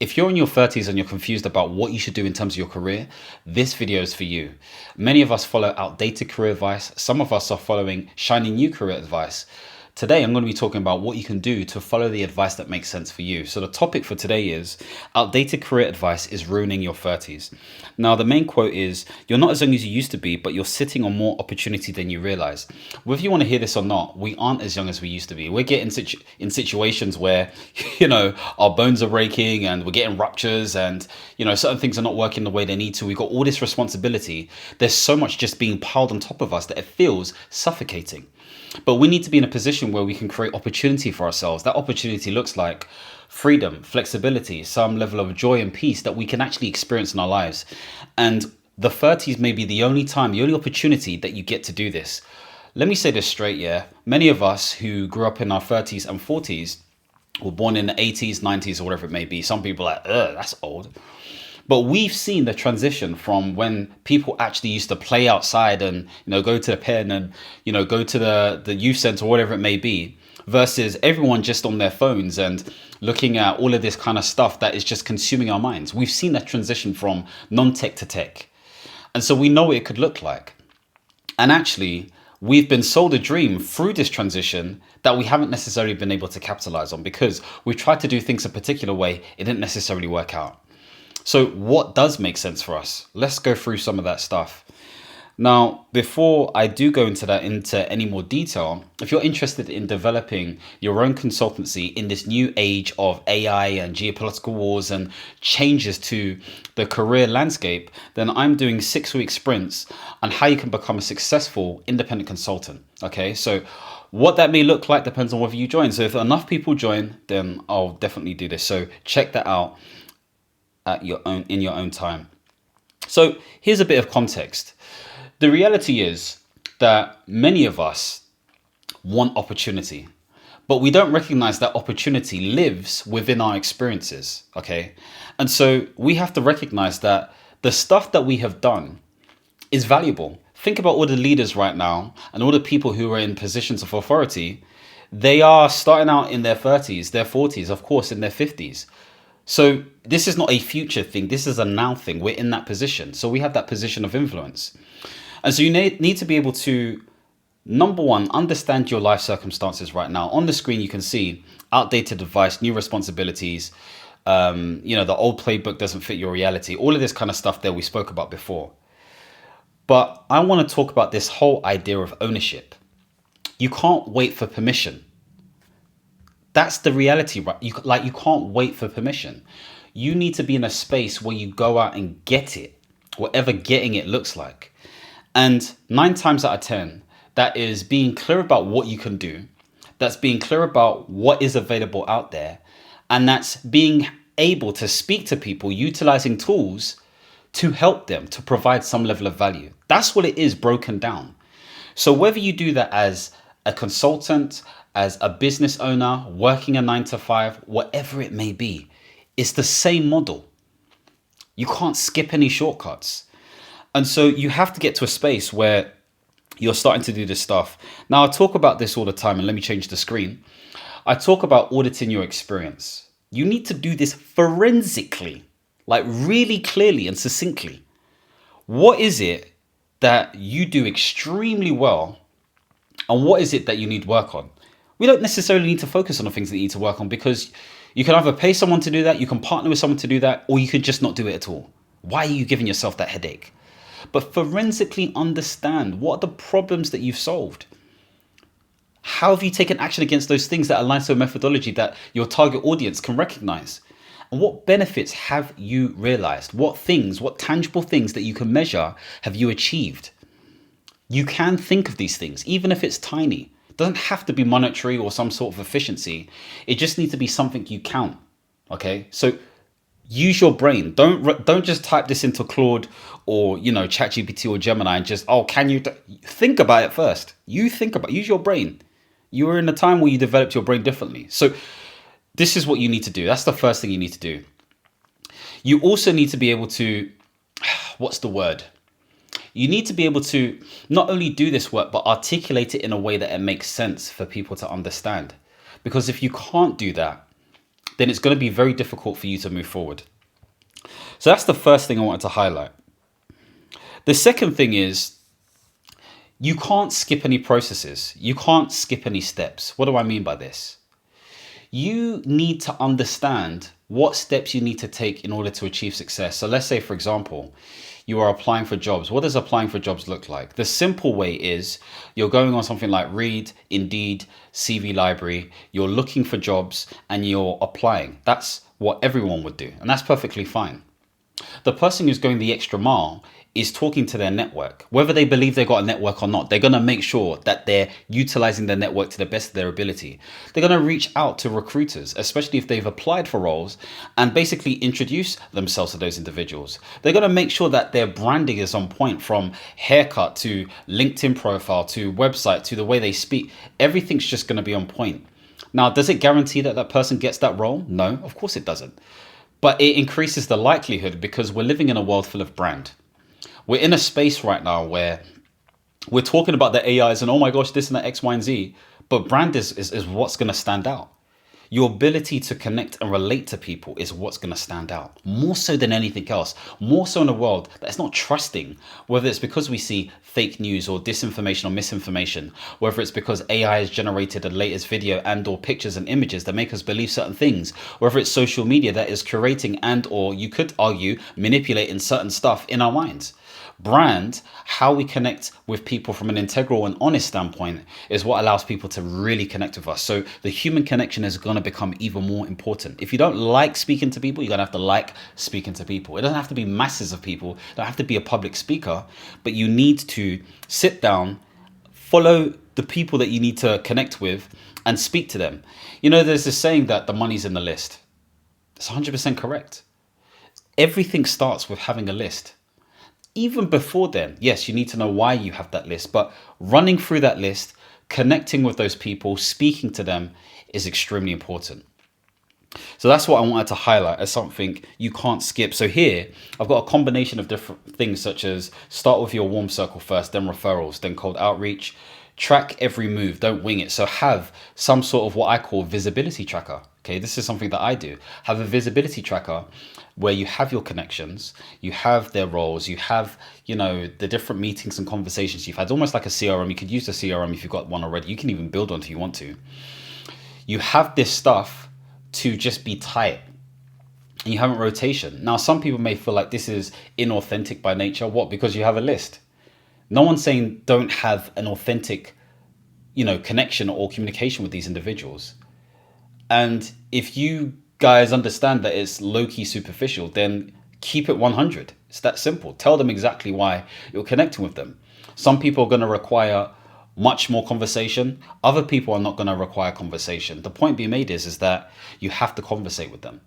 If you're in your 30s and you're confused about what you should do in terms of your career, this video is for you. Many of us follow outdated career advice. Some of us are following shiny new career advice. Today, I'm going to be talking about what you can do to follow the advice that makes sense for you. So the topic for today is outdated career advice is ruining your 30s. Now, the main quote is, you're not as young as you used to be, but you're sitting on more opportunity than you realize. Whether you want to hear this or not, we aren't as young as we used to be. We're getting in situations where, our bones are breaking and we're getting ruptures and, certain things are not working the way they need to. We've got all this responsibility. There's so much just being piled on top of us that it feels suffocating. But we need to be in a position where we can create opportunity for ourselves. That opportunity looks like freedom, flexibility, some level of joy and peace that we can actually experience in our lives. And the 30s may be the only time, the only opportunity that you get to do this. Let me say this straight, yeah. Many of us who grew up in our 30s and 40s were born in the 80s, 90s, or whatever it may be. Some people are like, that's old. But we've seen the transition from when people actually used to play outside and, go to the pen and, go to the youth center or whatever it may be, versus everyone just on their phones and looking at all of this kind of stuff that is just consuming our minds. We've seen that transition from non-tech to tech. And so we know what it could look like. And actually, we've been sold a dream through this transition that we haven't necessarily been able to capitalize on because we've tried to do things a particular way. It didn't necessarily work out. So what does make sense for us? Let's go through some of that stuff. Now, before I do go into any more detail, if you're interested in developing your own consultancy in this new age of AI and geopolitical wars and changes to the career landscape, then I'm doing 6-week sprints on how you can become a successful independent consultant. Okay, so what that may look like depends on whether you join. So if enough people join, then I'll definitely do this. So check that out in your own time. So here's a bit of context. The reality is that many of us want opportunity, but we don't recognize that opportunity lives within our experiences. Okay. And so we have to recognize that the stuff that we have done is valuable. Think about all the leaders right now and all the people who are in positions of authority. They are starting out in their 30s, their 40s, of course, in their 50s. So this is not a future thing. This is a now thing. We're in that position. So we have that position of influence. And so you need to be able to, number one, understand your life circumstances right now. On the screen, you can see outdated advice, new responsibilities. The old playbook doesn't fit your reality. All of this kind of stuff there we spoke about before. But I want to talk about this whole idea of ownership. You can't wait for permission. That's the reality, right? You can't wait for permission. You need to be in a space where you go out and get it, whatever getting it looks like. And 9 times out of 10, that is being clear about what you can do. That's being clear about what is available out there. And that's being able to speak to people utilizing tools to help them, to provide some level of value. That's what it is broken down. So whether you do that as a consultant, as a business owner, working a 9 to 5, whatever it may be, it's the same model. You can't skip any shortcuts. And so you have to get to a space where you're starting to do this stuff. Now, I talk about this all the time, and let me change the screen. I talk about auditing your experience. You need to do this forensically, like really clearly and succinctly. What is it that you do extremely well, and what is it that you need work on? We don't necessarily need to focus on the things that you need to work on because you can either pay someone to do that, you can partner with someone to do that, or you could just not do it at all. Why are you giving yourself that headache? But forensically understand what are the problems that you've solved. How have you taken action against those things that align to a methodology that your target audience can recognize? And what benefits have you realized? What tangible things that you can measure have you achieved? You can think of these things, even if it's tiny. It doesn't have to be monetary or some sort of efficiency. It just needs to be something you count. Okay, so use your brain. Don't just type this into Claude or ChatGPT or Gemini and just can you think about it first. Use your brain. You were in a time where you developed your brain differently. So this is what you need to do. That's the first thing you need to do. You also need to be able to, what's the word? You need to be able to not only do this work, but articulate it in a way that it makes sense for people to understand. Because if you can't do that, then it's going to be very difficult for you to move forward. So that's the first thing I wanted to highlight. The second thing is you can't skip any processes. You can't skip any steps. What do I mean by this? You need to understand what steps you need to take in order to achieve success. So let's say, for example, you are applying for jobs. What does applying for jobs look like? The simple way is you're going on something like Reed, Indeed, CV Library. You're looking for jobs and you're applying. That's what everyone would do. And that's perfectly fine. The person who's going the extra mile is talking to their network. Whether they believe they got a network or not, they're going to make sure that they're utilizing their network to the best of their ability. They're going to reach out to recruiters, especially if they've applied for roles, and basically introduce themselves to those individuals. They're going to make sure that their branding is on point, from haircut to LinkedIn profile to website to the way they speak. Everything's just going to be on point. Now, does it guarantee that that person gets that role? No, of course it doesn't. But it increases the likelihood because we're living in a world full of brand. We're in a space right now where we're talking about the AIs and, oh my gosh, this and that X, Y, and Z. But brand is what's going to stand out. Your ability to connect and relate to people is what's going to stand out. More so than anything else. More so in a world that's not trusting. Whether it's because we see fake news or disinformation or misinformation. Whether it's because AI has generated the latest video and or pictures and images that make us believe certain things. Whether it's social media that is curating and or, you could argue, manipulating certain stuff in our minds. Brand, how we connect with people from an integral and honest standpoint, is what allows people to really connect with us. So the human connection is going to become even more important. If you don't like speaking to people, you're going to have to like speaking to people. It doesn't have to be masses of people. You don't have to be a public speaker, but you need to sit down, follow the people that you need to connect with and speak to them. You know, there's this saying that the money's in the list. It's 100% correct. Everything starts with having a list. Even before then, yes, you need to know why you have that list, but running through that list, connecting with those people, speaking to them is extremely important. So that's what I wanted to highlight as something you can't skip. So here, I've got a combination of different things, such as start with your warm circle first, then referrals, then cold outreach. Track every move, don't wing it. So have some sort of what I call visibility tracker. Okay, this is something that I do. Have a visibility tracker where you have your connections, you have their roles, you have, you know, the different meetings and conversations you've had, almost like a CRM. You could use the CRM if you've got one already. You can even build one if you want to. You have this stuff to just be tight. And you have a rotation. Now, some people may feel like this is inauthentic by nature. What? Because you have a list. No one's saying don't have an authentic, you know, connection or communication with these individuals. And if you guys understand that it's low-key superficial, then keep it 100. It's that simple. Tell them exactly why you're connecting with them. Some people are going to require much more conversation. Other people are not going to require conversation. The point being made is that you have to conversate with them.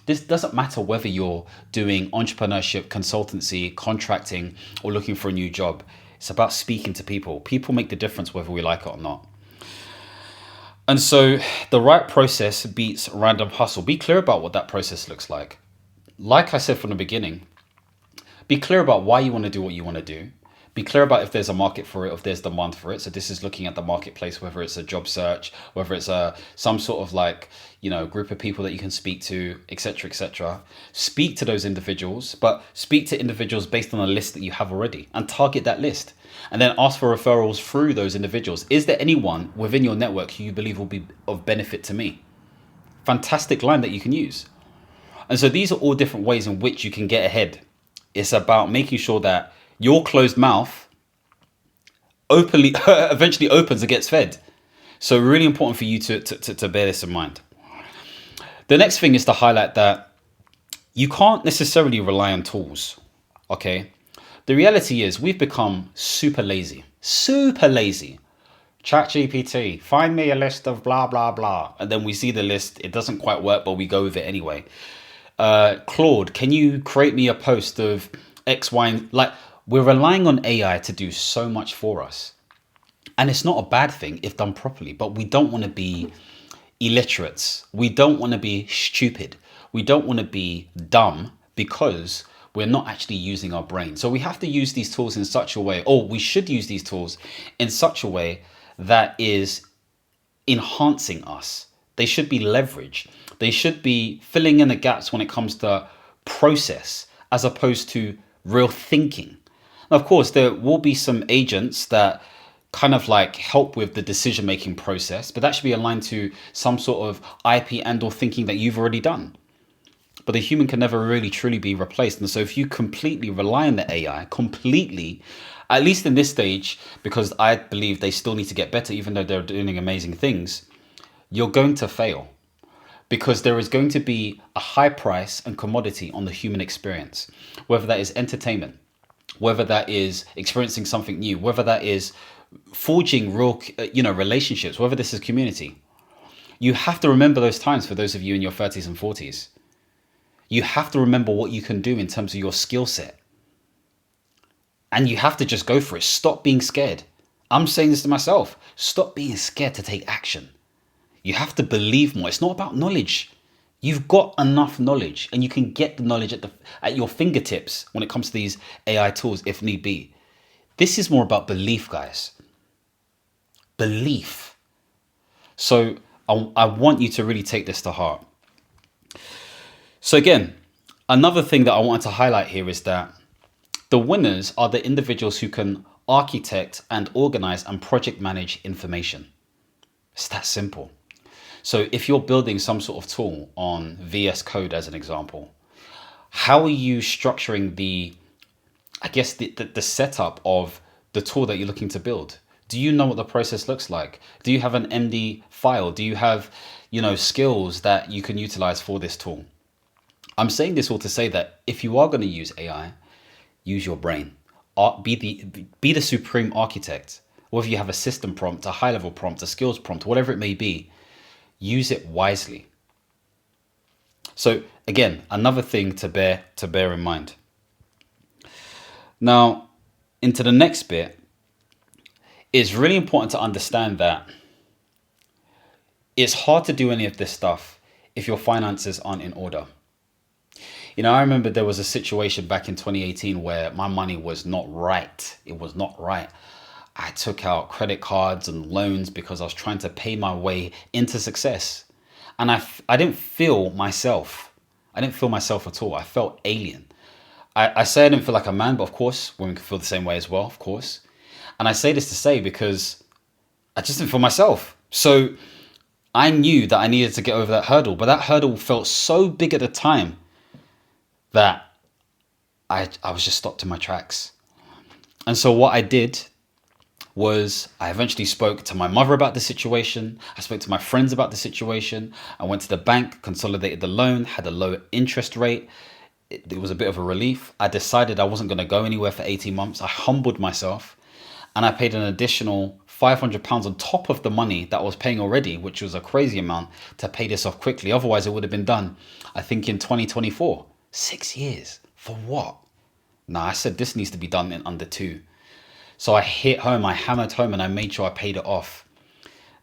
This doesn't matter whether you're doing entrepreneurship, consultancy, contracting, or looking for a new job. It's about speaking to people. People make the difference whether we like it or not. And so the right process beats random hustle. Be clear about what that process looks like. Like I said from the beginning, be clear about why you want to do what you want to do. Be clear about if there's a market for it, if there's demand for it. So this is looking at the marketplace, whether it's a job search, whether it's some sort of like, you know, group of people that you can speak to, etc., etc. Speak to those individuals, but speak to individuals based on a list that you have already and target that list. And then ask for referrals through those individuals. Is there anyone within your network who you believe will be of benefit to me? Fantastic line that you can use. And so these are all different ways in which you can get ahead. It's about making sure that your closed mouth openly eventually opens and gets fed. So really important for you to bear this in mind. The next thing is to highlight that you can't necessarily rely on tools. Okay. The reality is we've become super lazy. ChatGPT, find me a list of blah, blah, blah. And then we see the list. It doesn't quite work, but we go with it anyway. Claude, can you create me a post of X, Y, and like, we're relying on AI to do so much for us. And it's not a bad thing if done properly, but we don't want to be illiterates. We don't want to be stupid. We don't want to be dumb because we're not actually using our brain. So we have to use these tools in such a way, or we should use these tools in such a way that is enhancing us. They should be leveraged. They should be filling in the gaps when it comes to process as opposed to real thinking. Now, of course, there will be some agents that kind of like help with the decision making process, but that should be aligned to some sort of IP and or thinking that you've already done. But the human can never really truly be replaced. And so if you completely rely on the AI, completely, at least in this stage, because I believe they still need to get better, even though they're doing amazing things, you're going to fail. Because there is going to be a high price and commodity on the human experience, whether that is entertainment, whether that is experiencing something new, whether that is forging real, relationships, whether this is community. You have to remember those times for those of you in your 30s and 40s. You have to remember what you can do in terms of your skill set. And you have to just go for it. Stop being scared. I'm saying this to myself. Stop being scared to take action. You have to believe more. It's not about knowledge. You've got enough knowledge and you can get the knowledge at your fingertips when it comes to these AI tools if need be. This is more about belief, guys. Belief. So I want you to really take this to heart. So again, another thing that I wanted to highlight here is that the winners are the individuals who can architect and organize and project manage information. It's that simple. So if you're building some sort of tool on VS Code, as an example, how are you structuring the setup of the tool that you're looking to build? Do you know what the process looks like? Do you have an MD file? Do you have, skills that you can utilize for this tool? I'm saying this all to say that if you are going to use AI, use your brain. Be the supreme architect. Whether you have a system prompt, a high level prompt, a skills prompt, whatever it may be, use it wisely. So again, another thing to bear in mind. Now, into the next bit, it's really important to understand that it's hard to do any of this stuff if your finances aren't in order. I remember there was a situation back in 2018 where my money was not right. It was not right. I took out credit cards and loans because I was trying to pay my way into success. And I didn't feel myself. I didn't feel myself at all. I felt alien. I say I didn't feel like a man, but of course, women can feel the same way as well, of course. And I say this to say because I just didn't feel myself. So I knew that I needed to get over that hurdle, but that hurdle felt so big at the time that I was just stopped in my tracks. And so what I did was I eventually spoke to my mother about the situation. I spoke to my friends about the situation. I went to the bank, consolidated the loan, had a low interest rate. It was a bit of a relief. I decided I wasn't going to go anywhere for 18 months. I humbled myself and I paid an additional £500 on top of the money that I was paying already, which was a crazy amount, to pay this off quickly. Otherwise, it would have been done, I think, in 2024. 6 years. For what? Nah, I said this needs to be done in under 2. So I hammered home and I made sure I paid it off.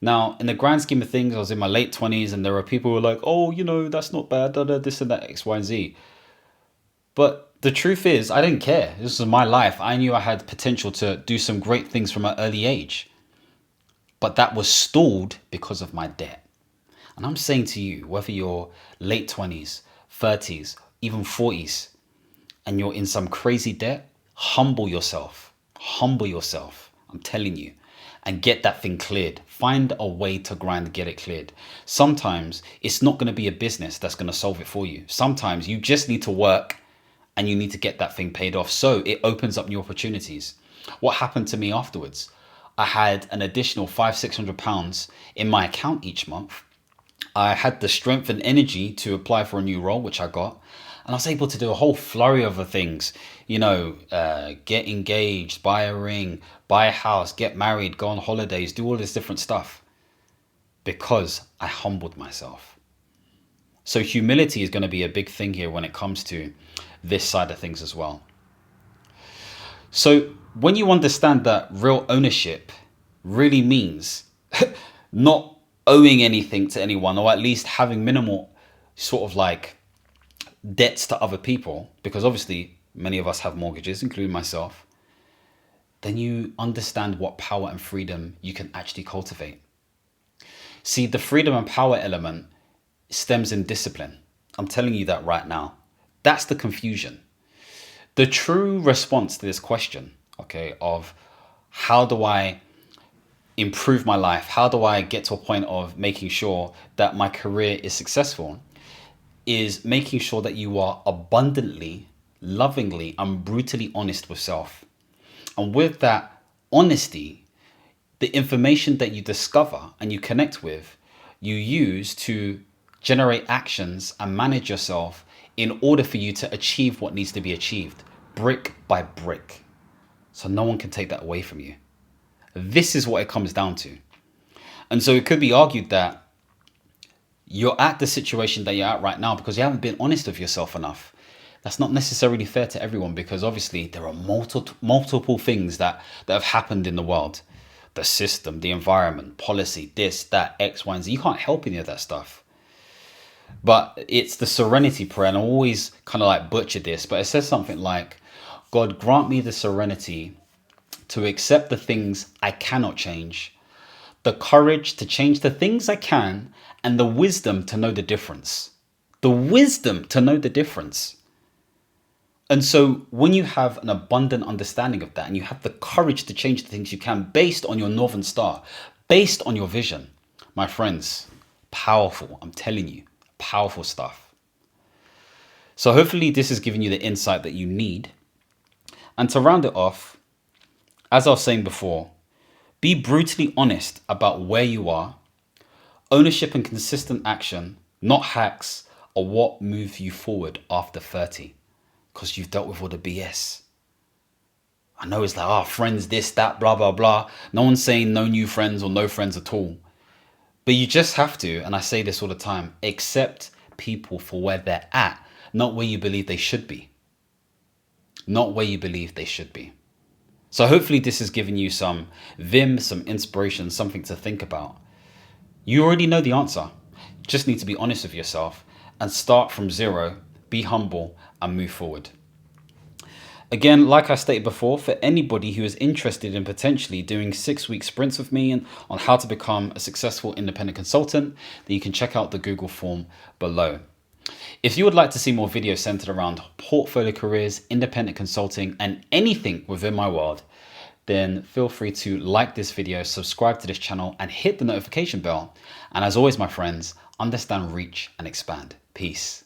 Now, in the grand scheme of things, I was in my late 20s and there were people who were like, oh, that's not bad, this and that, X, Y, and Z. But the truth is, I didn't care. This was my life. I knew I had potential to do some great things from an early age. But that was stalled because of my debt. And I'm saying to you, whether you're late 20s, 30s, even 40s, and you're in some crazy debt, humble yourself. Humble yourself. I'm telling you. And get that thing cleared. Find a way to grind, get it cleared. Sometimes it's not going to be a business that's going to solve it for you. Sometimes you just need to work and you need to get that thing paid off. So it opens up new opportunities. What happened to me afterwards? I had an additional £500-600 in my account each month. I had the strength and energy to apply for a new role, which I got. And I was able to do a whole flurry of other things, get engaged, buy a ring, buy a house, get married, go on holidays, do all this different stuff because I humbled myself. So humility is going to be a big thing here when it comes to this side of things as well. So when you understand that real ownership really means not owing anything to anyone, or at least having minimal sort of like debts to other people, because obviously many of us have mortgages, including myself, then you understand what power and freedom you can actually cultivate. See, the freedom and power element stems in discipline. I'm telling you that right now. That's the confusion. The true response to this question, okay, of how do I improve my life? How do I get to a point of making sure that my career is successful? Is making sure that you are abundantly, lovingly, and brutally honest with self. And with that honesty, the information that you discover and you connect with, you use to generate actions and manage yourself in order for you to achieve what needs to be achieved, brick by brick. So no one can take that away from you. This is what it comes down to. And so it could be argued that you're at the situation that you're at right now because you haven't been honest with yourself enough. That's not necessarily fair to everyone, because obviously there are multiple things that have happened in the world. The system, the environment, policy, this, that, X, Y, and Z. You can't help any of that stuff. But it's the serenity prayer, and I always kind of like butcher this, but it says something like, God, grant me the serenity to accept the things I cannot change, the courage to change the things I can, and the wisdom to know the difference. The wisdom to know the difference. And so when you have an abundant understanding of that, and you have the courage to change the things you can based on your Northern Star, based on your vision, my friends, powerful, I'm telling you, powerful stuff. So hopefully this has given you the insight that you need. And to round it off, as I was saying before, be brutally honest about where you are. Ownership and consistent action, not hacks, are what move you forward after 30. Because you've dealt with all the BS. I know it's like, oh, friends, this, that, blah, blah, blah. No one's saying no new friends or no friends at all. But you just have to, and I say this all the time, accept people for where they're at, not where you believe they should be. Not where you believe they should be. So hopefully this has given you some vim, some inspiration, something to think about. You already know the answer. You just need to be honest with yourself and start from zero, be humble, and move forward. Again, like I stated before, for anybody who is interested in potentially doing 6-week sprints with me and on how to become a successful independent consultant, then you can check out the Google form below. If you would like to see more videos centered around portfolio careers, independent consulting, and anything within my world, then feel free to like this video, subscribe to this channel, and hit the notification bell. And as always, my friends, understand, reach, and expand. Peace.